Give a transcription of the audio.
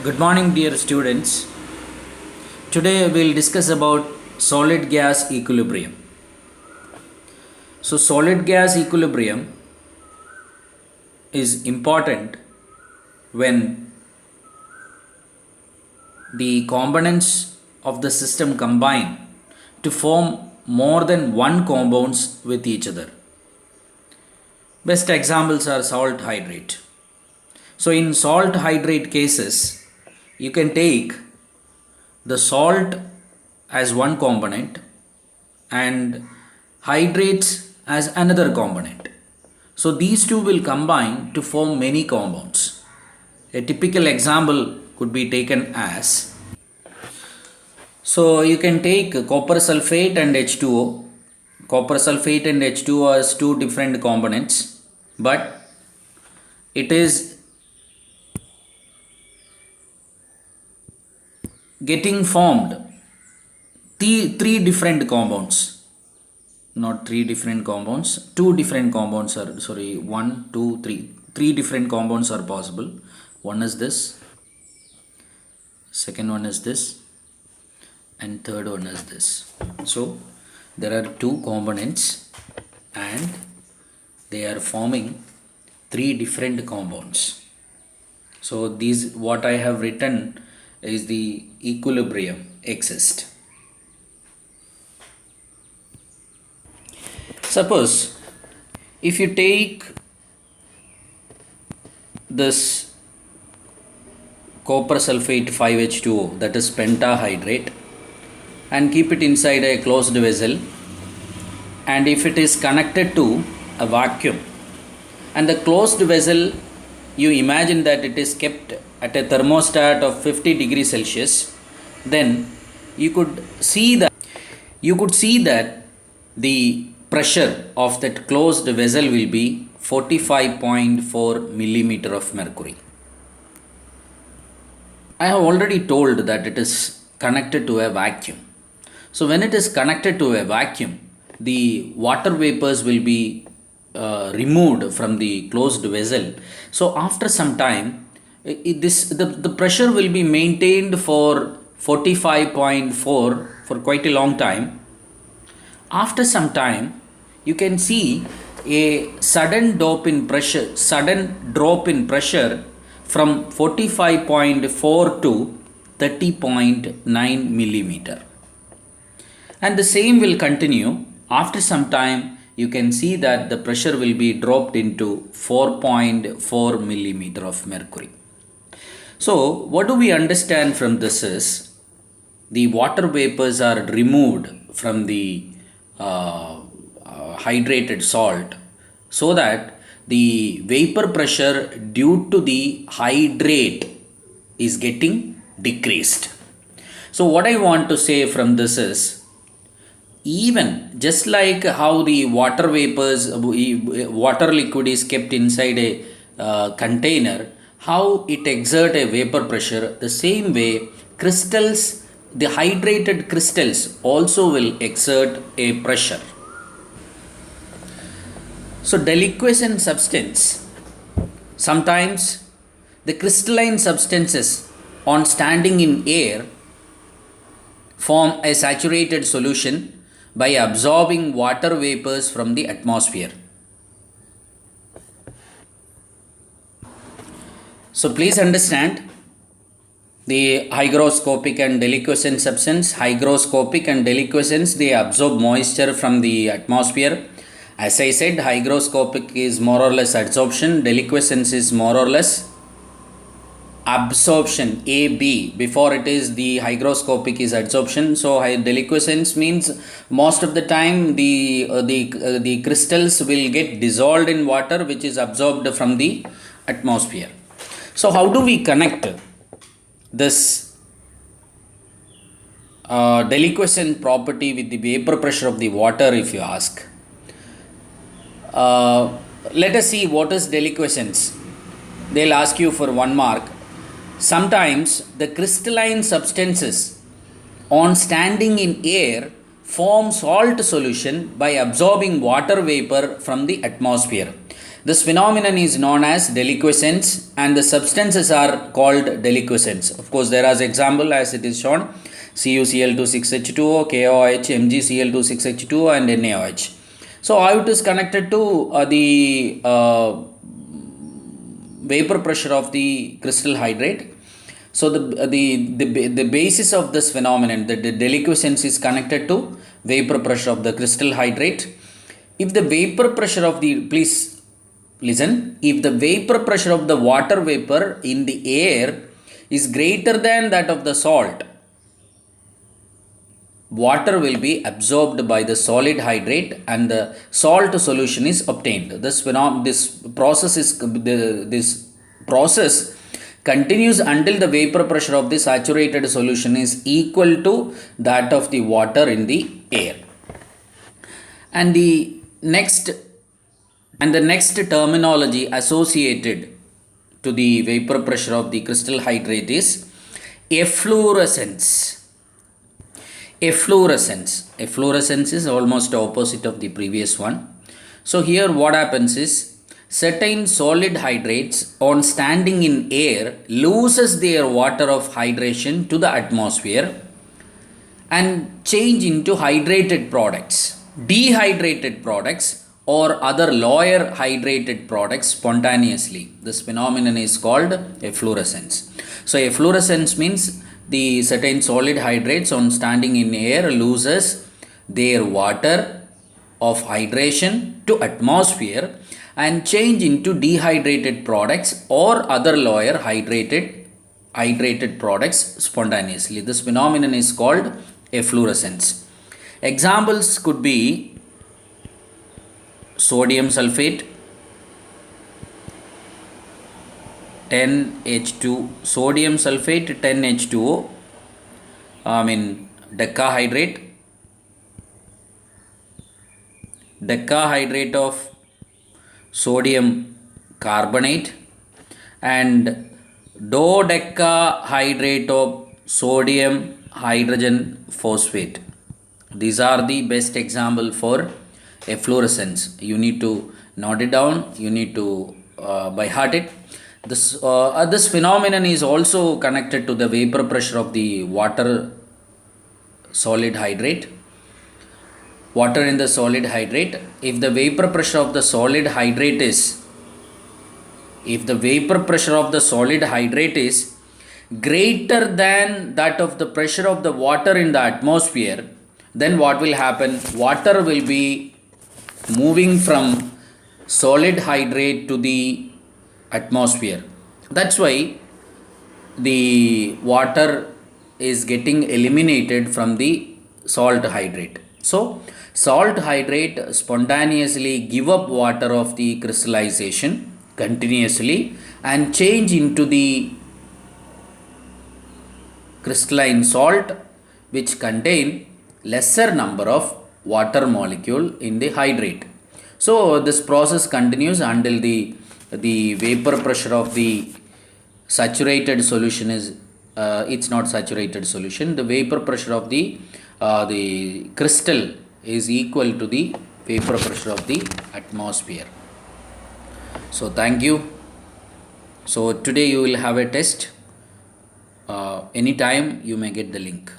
Good morning, dear students. Today we'll discuss about solid gas equilibrium. So, solid gas equilibrium is important when the components of the system combine to form more than one compounds with each other. Best examples are salt hydrate. So, in salt hydrate cases, you can take the salt as one component and hydrates as another component. So these two will combine to form many compounds. A typical example could be taken as, so you can take copper sulfate and H2O. Copper sulfate and H2O as two different components, but it is getting formed three different compounds, not three different compounds, two different compounds are, sorry, one, two, three different compounds are possible. One is this, second one is this, and third one is this. So there are two components and they are forming three different compounds. So these, what I have written is the equilibrium exist. Suppose if you take this copper sulfate 5H2O, that is pentahydrate, and keep it inside a closed vessel, and if it is connected to a vacuum, and the closed vessel, you imagine that it is kept at a thermostat of 50 degrees Celsius, then you could see that the pressure of that closed vessel will be 45.4 millimeter of mercury. I have already told that it is connected to a vacuum. So when it is connected to a vacuum, the water vapors will be removed from the closed vessel. So after some time, the pressure will be maintained for 45.4 for quite a long time. After some time, you can see a sudden drop in pressure from 45.4 to 30.9 millimeter, and the same will continue. After some time, you can see that the pressure will be dropped into 4.4 millimeter of mercury. So what do we understand from this is the water vapors are removed from the hydrated salt, so that the vapor pressure due to the hydrate is getting decreased. So what I want to say from this is, even just like how the water vapors, water liquid is kept inside a container, how it exert a vapor pressure, the same way crystals, the hydrated crystals also will exert a pressure. So deliquescent substance, sometimes the crystalline substances on standing in air form a saturated solution by absorbing water vapors from the atmosphere. So please understand the hygroscopic and deliquescent substance. Hygroscopic and deliquescence, they absorb moisture from the atmosphere. As I said, hygroscopic is more or less adsorption, deliquescence is more or less absorption, AB. Before it is the hygroscopic is adsorption. So deliquescence means most of the time the crystals will get dissolved in water, which is absorbed from the atmosphere. So how do we connect this deliquescent property with the vapor pressure of the water, if you ask? Let us see what is deliquescence. They'll ask you for 1 mark. Sometimes the crystalline substances on standing in air form salt solution by absorbing water vapor from the atmosphere. This phenomenon is known as deliquescence, and the substances are called deliquescents. Of course, there is example as it is shown: CuCl2 6H2O, KOH, MgCl2 6H2O, and NaOH. So how it is connected to the vapor pressure of the crystal hydrate. So the basis of this phenomenon, the deliquescence, is connected to vapor pressure of the crystal hydrate. If the vapor pressure of the, please listen, if the vapor pressure of the water vapor in the air is greater than that of the salt, water will be absorbed by the solid hydrate and the salt solution is obtained. This process continues until the vapor pressure of the saturated solution is equal to that of the water in the air. And the next terminology associated to the vapor pressure of the crystal hydrate is efflurescence. Efflurescence is almost opposite of the previous one. So here what happens is, certain solid hydrates on standing in air loses their water of hydration to the atmosphere and change into hydrated products, dehydrated products, or other lower hydrated products spontaneously. This phenomenon is called efflorescence. So efflorescence means the certain solid hydrates on standing in air loses their water of hydration to atmosphere and change into dehydrated products or other lower hydrated products spontaneously. This phenomenon is called efflorescence. Examples could be sodium sulfate, 10H2, sodium sulfate 10H2O, decahydrate of sodium carbonate, and dodecahydrate of sodium hydrogen phosphate. These are the best example for efflorescence. You need to note it down, you need to by heart it. This phenomenon is also connected to the vapor pressure of the water solid hydrate. Water in the solid hydrate. If the vapor pressure of the solid hydrate is greater than that of the pressure of the water in the atmosphere, then what will happen? Water will be moving from solid hydrate to the atmosphere. That's why the water is getting eliminated from the salt hydrate. So salt hydrate spontaneously give up water of the crystallization continuously and change into the crystalline salt, which contain lesser number of water molecule in the hydrate. So this process continues until the vapor pressure of the saturated solution is it's not saturated solution. The vapor pressure of the crystal is equal to the vapor pressure of the atmosphere. So thank you. So today you will have a test. Anytime you may get the link.